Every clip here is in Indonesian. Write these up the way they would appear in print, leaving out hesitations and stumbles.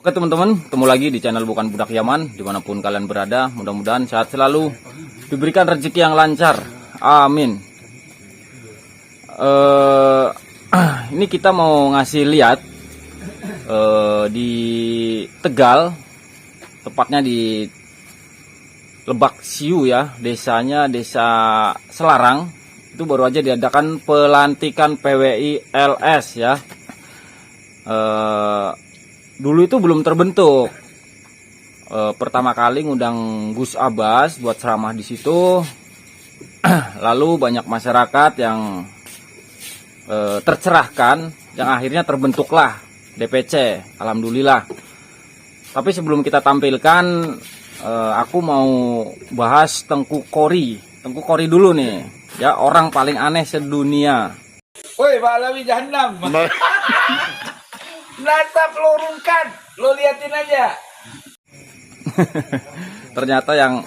Oke teman-teman, ketemu lagi di channel Bukan Budak Yaman. Dimanapun kalian berada, mudah-mudahan sehat selalu, diberikan rezeki yang lancar, amin. Ini kita mau ngasih lihat di Tegal, tepatnya di Lebak Siu ya, desanya Desa Selarang. Itu baru aja diadakan pelantikan PWI LS ya. Dulu itu belum terbentuk. Pertama kali ngundang Gus Abbas buat ceramah di situ. Lalu banyak masyarakat yang tercerahkan, yang akhirnya terbentuklah DPC. Alhamdulillah. Tapi sebelum kita tampilkan, aku mau bahas Tengku Kori. Tengku Kori dulu nih, ya, orang paling aneh sedunia. Woi, Pak Alawi Jahannam. Natap lo rungkan, lo liatin aja. Ternyata yang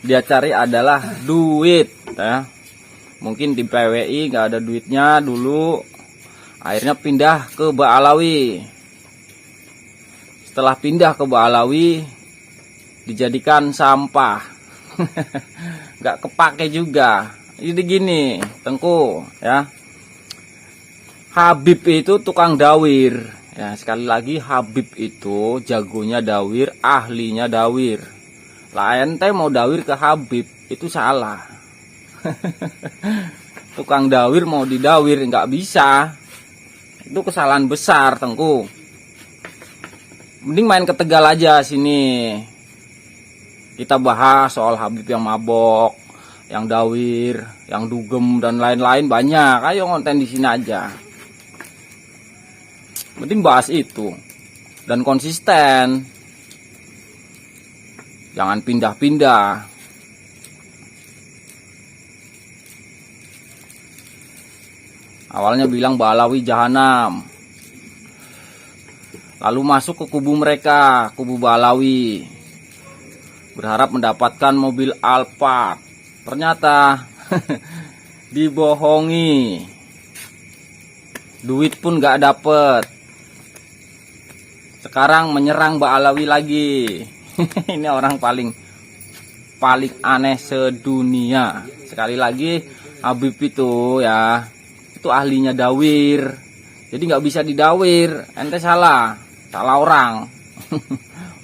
dia cari adalah duit ya. Mungkin di PWI nggak ada duitnya dulu, akhirnya pindah ke Mbak Alawi. Setelah pindah ke Mbak Alawi, dijadikan sampah. Nggak kepake juga. Jadi gini, Tengku ya, Habib itu tukang dawir. Ya, sekali lagi Habib itu jagonya dawir, ahlinya dawir. Lah ente mau dawir ke Habib itu salah. Tukang dawir mau didawir nggak bisa. Itu kesalahan besar, Tengku. Mending main ke Tegal aja sini. Kita bahas soal Habib yang mabok, yang dawir, yang dugem dan lain-lain banyak. Ayo konten di sini aja. Penting bahas itu dan konsisten, jangan pindah-pindah. Awalnya bilang Mbak Alawi Jahanam, lalu masuk ke kubu mereka, kubu Mbak Alawi, berharap mendapatkan mobil Alphard. Ternyata dibohongi, duit pun gak dapet. Sekarang menyerang Mbak Alawi lagi. Ini orang paling aneh sedunia. Sekali lagi Habib itu ya, itu ahlinya dawir. Jadi nggak bisa didawir. Ente salah orang.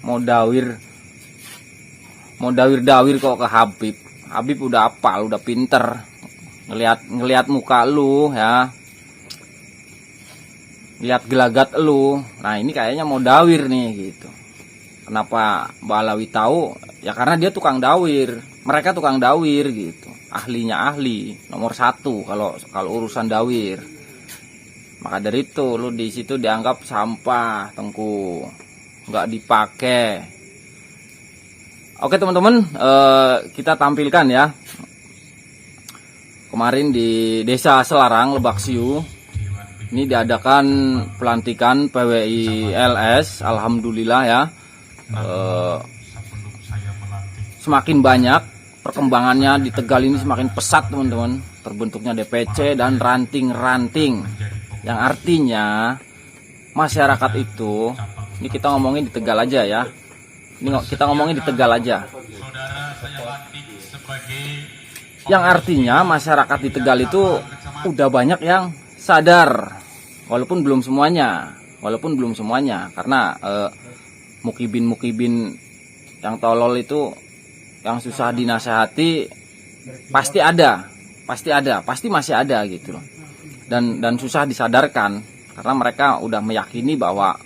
Mau dawir kok ke Habib. Habib udah apal, udah pinter. Ngelihat muka lu ya, lihat gelagat lu. Nah ini kayaknya mau dawir nih gitu. Kenapa Mbak Alawi tahu? Ya karena dia tukang dawir. Mereka tukang dawir gitu. Ahlinya ahli, nomor 1 kalau urusan dawir. Maka dari itu lu di situ dianggap sampah, Tengku. Nggak dipakai. Oke teman-teman, kita tampilkan ya. Kemarin di Desa Selarang, Lebak Siu, ini diadakan pelantikan PWI LS. Alhamdulillah ya, semakin banyak perkembangannya di Tegal ini, semakin pesat teman-teman. Terbentuknya DPC dan ranting-ranting, yang artinya masyarakat itu, ini kita ngomongin di Tegal aja ya, ini kita ngomongin di Tegal aja, yang artinya masyarakat di Tegal itu udah banyak yang sadar, walaupun belum semuanya, karena mukibin yang tolol itu, yang susah dinasehati pasti masih ada gitu loh, dan susah disadarkan karena mereka udah meyakini bahwa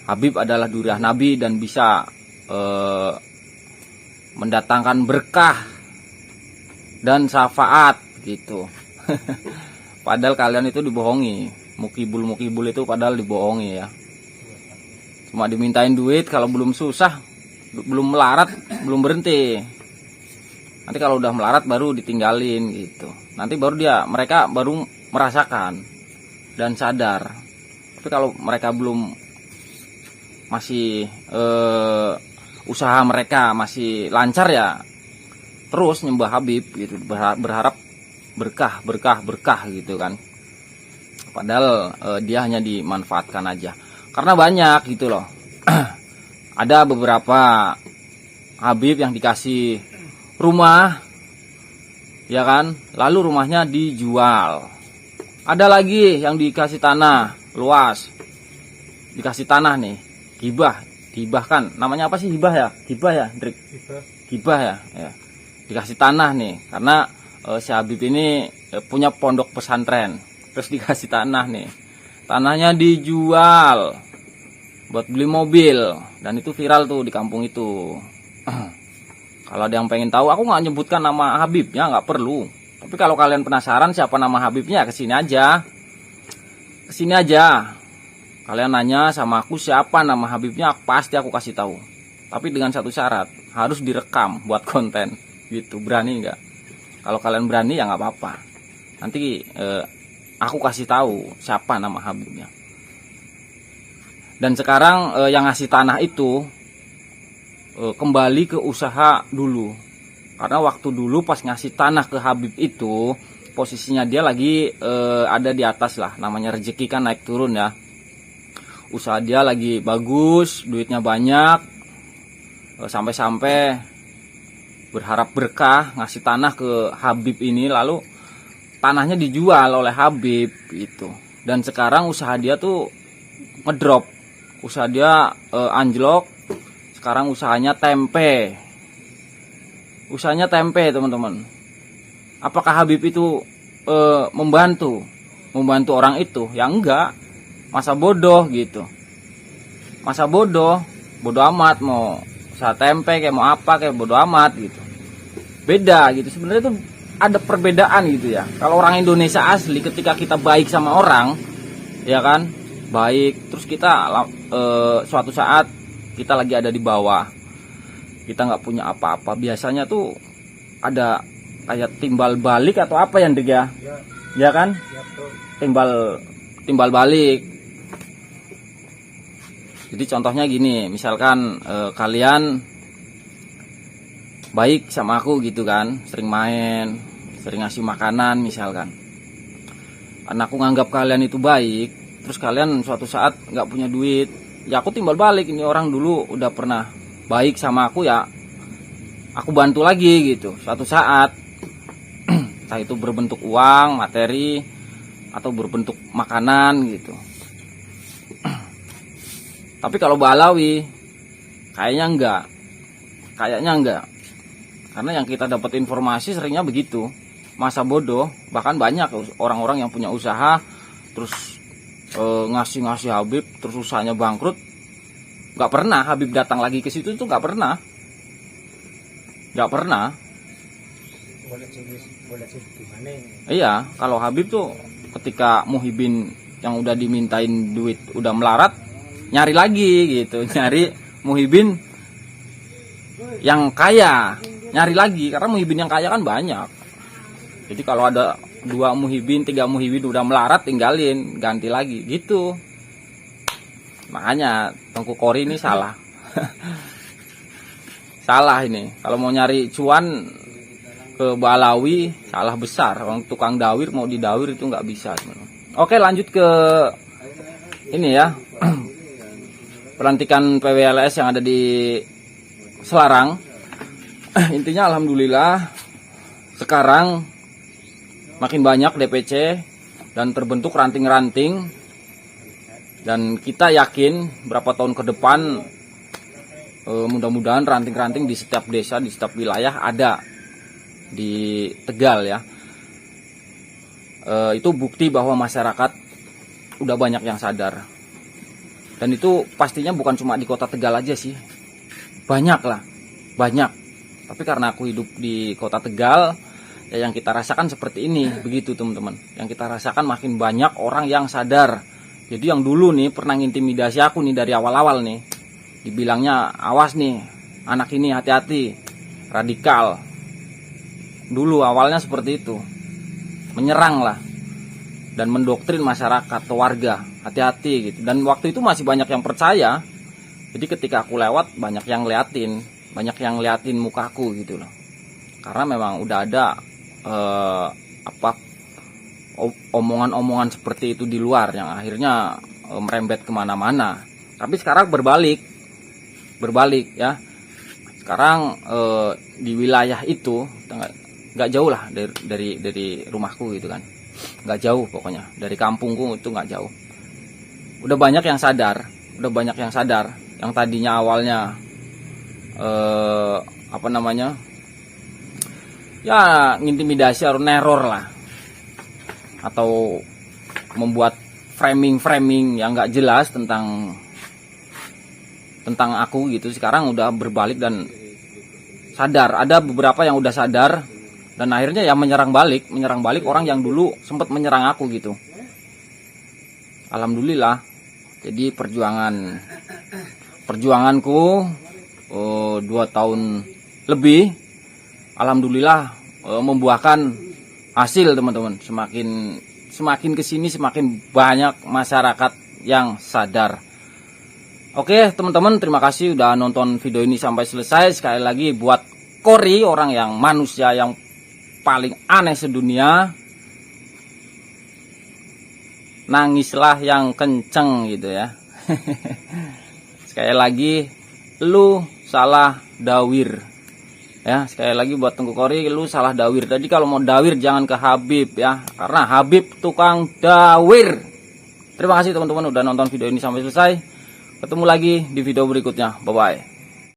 Habib adalah duriah Nabi dan bisa mendatangkan berkah dan syafaat gitu. Padahal kalian itu dibohongi. Mukibul itu padahal dibohongi ya. Cuma dimintain duit, kalau belum susah, belum melarat, belum berhenti. Nanti kalau udah melarat baru ditinggalin gitu. Nanti baru mereka baru merasakan dan sadar. Tapi kalau mereka belum, masih usaha mereka masih lancar ya, terus nyembah Habib gitu, berharap berkah gitu kan. Padahal dia hanya dimanfaatkan aja. Karena banyak gitu loh. ada beberapa Habib yang dikasih rumah, ya kan, lalu rumahnya dijual. Ada lagi yang dikasih tanah luas, dikasih tanah nih, hibah kan, namanya apa sih hibah ya, Drik? Hibah ya, ya. Dikasih tanah nih, karena si Habib ini punya pondok pesantren, terus dikasih tanah nih, tanahnya dijual buat beli mobil, dan itu viral tuh di kampung itu. Kalau ada yang pengen tahu, aku nggak nyebutkan nama Habibnya, nggak perlu. Tapi kalau kalian penasaran siapa nama Habibnya, kesini aja. Kesini aja. Kalian nanya sama aku siapa nama Habibnya, pasti aku kasih tahu. Tapi dengan satu syarat, harus direkam buat konten. Gitu, berani nggak? Kalau kalian berani ya nggak apa-apa. Nanti aku kasih tahu siapa nama Habibnya. Dan sekarang yang ngasih tanah itu kembali ke usaha dulu, karena waktu dulu pas ngasih tanah ke Habib itu posisinya dia lagi ada di atas lah, namanya rezeki kan naik turun ya. Usaha dia lagi bagus, duitnya banyak, sampai-sampai berharap berkah ngasih tanah ke Habib ini, lalu tanahnya dijual oleh Habib itu. Dan sekarang usaha dia tuh ngedrop, usaha dia anjlok. Sekarang usahanya tempe. Usahanya tempe, teman-teman. Apakah Habib itu membantu orang itu? Ya enggak. Masa bodoh gitu. Masa bodoh amat, mau usaha tempe kayak mau apa kayak bodoh amat gitu. Beda gitu. Sebenarnya itu ada perbedaan gitu ya. Kalau orang Indonesia asli, ketika kita baik sama orang, ya kan? Baik, terus kita suatu saat kita lagi ada di bawah, kita nggak punya apa-apa, biasanya tuh ada kayak timbal balik atau apa yang Dek ya? Ya kan? Timbal balik. Jadi contohnya gini, misalkan kalian baik sama aku gitu kan, sering main, sering ngasih makanan misalkan. Karena aku nganggap kalian itu baik, terus kalian suatu saat nggak punya duit, ya aku timbal balik, ini orang dulu udah pernah baik sama aku, ya aku bantu lagi gitu suatu saat. Entah itu berbentuk uang, materi, atau berbentuk makanan gitu. Tapi kalau Balawi kayaknya enggak. Karena yang kita dapat informasi seringnya begitu. Masa bodoh, bahkan banyak orang-orang yang punya usaha terus ngasih Habib, terus usahanya bangkrut, nggak pernah Habib datang lagi ke situ, itu nggak pernah. Iya, kalau Habib tuh ketika Muhibin yang udah dimintain duit udah melarat, nyari lagi gitu, nyari Muhibin yang kaya, nyari lagi, karena Muhibin yang kaya kan banyak. Jadi kalau ada 2 Muhibin, 3 Muhibin udah melarat, tinggalin, ganti lagi gitu. Makanya Tengku Kori ini salah. Salah ini. Kalau mau nyari cuan ke Balawi, salah besar. Orang tukang dawir mau didawir itu nggak bisa. Oke, lanjut ke ini ya. Pelantikan PWLS yang ada di Selarang. Intinya alhamdulillah sekarang makin banyak DPC dan terbentuk ranting-ranting, dan kita yakin berapa tahun ke depan mudah-mudahan ranting-ranting di setiap desa, di setiap wilayah ada di Tegal ya. Itu bukti bahwa masyarakat udah banyak yang sadar, dan itu pastinya bukan cuma di kota Tegal aja sih, banyak. Tapi karena aku hidup di kota Tegal, ya yang kita rasakan seperti ini, begitu teman-teman. Yang kita rasakan makin banyak orang yang sadar. Jadi yang dulu nih pernah ngintimidasi aku nih dari awal-awal nih, dibilangnya awas nih anak ini, hati-hati, radikal. Dulu awalnya seperti itu, menyerang lah dan mendoktrin masyarakat atau warga, hati-hati gitu. Dan waktu itu masih banyak yang percaya. Jadi ketika aku lewat banyak yang liatin mukaku gitu loh. Karena memang udah ada omongan-omongan seperti itu di luar yang akhirnya merembet kemana-mana. Tapi sekarang berbalik, berbalik ya. Sekarang di wilayah itu nggak jauh lah dari rumahku gitu kan, nggak jauh pokoknya dari kampungku itu nggak jauh. Udah banyak yang sadar, yang tadinya awalnya apa namanya ya ngintimidasi atau neror lah, atau membuat framing yang nggak jelas tentang aku gitu. Sekarang udah berbalik dan sadar. Ada beberapa yang udah sadar dan akhirnya ya menyerang balik orang yang dulu sempat menyerang aku gitu. Alhamdulillah. Jadi perjuanganku 2 tahun lebih, alhamdulillah membuahkan hasil teman-teman. Semakin kesini semakin banyak masyarakat yang sadar. Oke teman-teman, terima kasih udah nonton video ini sampai selesai. Sekali lagi buat Cory, orang yang manusia yang paling aneh sedunia, nangislah yang kenceng gitu ya. Sekali lagi, lu salah dawir ya. Sekali lagi buat Tengku Cory, lu salah dawir. Jadi kalau mau dawir jangan ke Habib ya, karena Habib tukang dawir. Terima kasih teman-teman udah nonton video ini sampai selesai. Ketemu lagi di video berikutnya. Bye-bye.